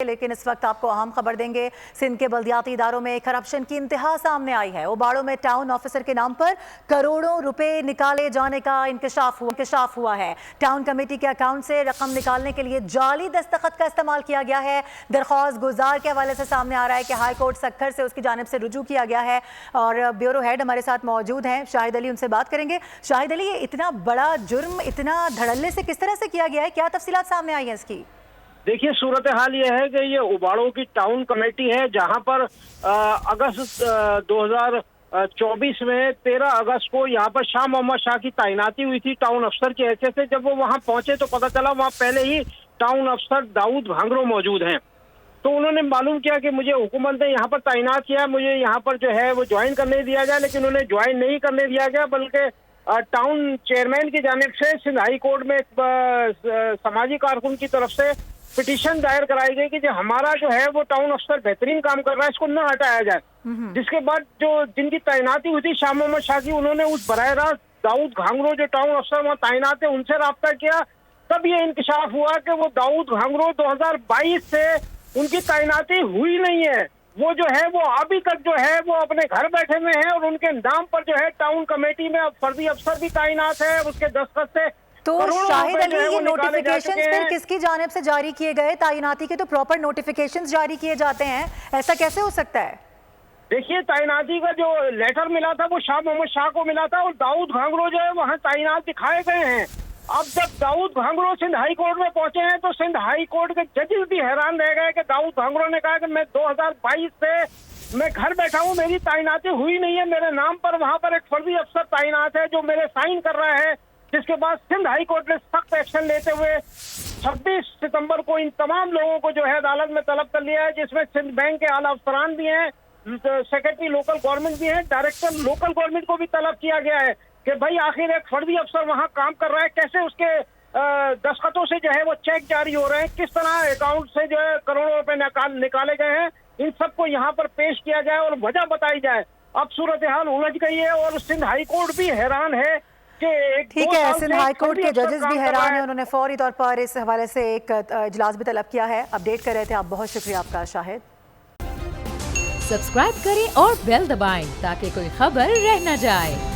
लेकिन इस वक्त आपको अहम खबर देंगे। सिंध के बल्दियाती इदारों में करप्शन की इंतहा सामने आई है। उबाड़ों में टाउन ऑफिसर के नाम पर करोड़ों रुपए निकाले जाने का इंकशाफ हुआ है। टाउन कमेटी के अकाउंट से रकम निकालने के लिए जाली दस्तखत का इस्तेमाल किया गया है। दरख्वास्त गुजार के हवाले से सामने आ रहा है कि हाई कोर्ट सक्खर से उसकी जानिब से रुजू किया गया है। और ब्यूरो हेड हमारे साथ मौजूद हैं शाहिद अली, उनसे बात करेंगे। शाहिद अली, ये इतना बड़ा जुर्म इतना धड़ल्ले से किस तरह से किया गया है, क्या तफसीलात सामने आई है इसकी? देखिए, सूरत हाल ये है कि ये उबाड़ों की टाउन कमेटी है, जहां पर अगस्त 2024 में 13 अगस्त को यहाँ पर शाह मोहम्मद शाह की तैनाती हुई थी टाउन अफसर की हैसियत से। जब वो वहां पहुंचे तो पता चला वहां पहले ही टाउन अफसर दाऊद भांगरो मौजूद हैं। तो उन्होंने मालूम किया कि मुझे हुकूमत ने यहाँ पर तैनात किया, मुझे यहाँ पर जो है वो ज्वाइन करने दिया गया, लेकिन उन्हें ज्वाइन नहीं करने दिया गया, बल्कि टाउन चेयरमैन की जानिब से सिंध हाई कोर्ट में समाजी कारकुन की तरफ से पिटीशन दायर कराई गई कि जो हमारा जो है वो टाउन अफसर बेहतरीन काम कर रहा है, इसको न हटाया जाए। जिसके बाद जो जिनकी तैनाती हुई थी शाह मोहम्मद शाह की, उन्होंने उस बराह रास्त दाऊद घांगरो जो टाउन अफसर वहाँ तैनात है उनसे राब्ता किया। तब ये इंकशाफ हुआ कि वो दाऊद घांगरो 2022 से उनकी तैनाती हुई नहीं है। वो जो है वो अभी तक जो है वो अपने घर बैठे हुए हैं और उनके नाम पर जो है टाउन कमेटी में अब फर्जी अफसर भी तैनात है। उसके दस्तखत से तो शाहिद अली, ये नोटिफिकेशंस फिर किसकी जानिब से जारी किए गए? तैनाती के तो प्रॉपर नोटिफिकेशंस जारी किए जाते हैं, ऐसा कैसे हो सकता है? देखिए, तैनाती का जो लेटर मिला था वो शाह मोहम्मद शाह को मिला था और दाऊद घांगरो जो है वहाँ तैनात दिखाए गए हैं। अब जब दाऊद घांगरो सिंध हाई कोर्ट में पहुंचे हैं तो सिंध हाई कोर्ट के जजेस भी हैरान रह गए कि दाऊद घांगरो ने कहा कि मैं 2022 से मैं घर बैठा हूं, मेरी तैनाती हुई नहीं है, मेरे नाम पर वहां पर एक फर्जी अफसर तैनात है जो मेरे साइन कर रहा है। जिसके बाद सिंध हाई कोर्ट ने सख्त एक्शन लेते हुए 26 सितंबर को इन तमाम लोगों को जो है अदालत में तलब कर लिया है, जिसमें सिंध बैंक के आला अफसरान भी हैं, सेक्रेटरी लोकल गवर्नमेंट भी हैं, डायरेक्टर लोकल गवर्नमेंट को भी तलब किया गया है कि भाई आखिर एक फर्जी अफसर वहां काम कर रहा है, कैसे उसके दस्तखतों से जो है वो चेक जारी हो रहे हैं, किस तरह अकाउंट से जो है करोड़ों रुपए निकाले गए हैं, इन सबको यहाँ पर पेश किया जाए और वजह बताई जाए। अब सूरत हाल उलझ गई है और सिंध हाई कोर्ट भी हैरान है। ठीक है, सिंध हाई कोर्ट के जजेस भी हैरान हैं। उन्होंने फौरी तौर पर इस हवाले से एक इजलास भी तलब किया है। अपडेट कर रहे थे आप, बहुत शुक्रिया आपका शाहिद। सब्सक्राइब करें और बेल दबाएं ताकि कोई खबर रह न जाए।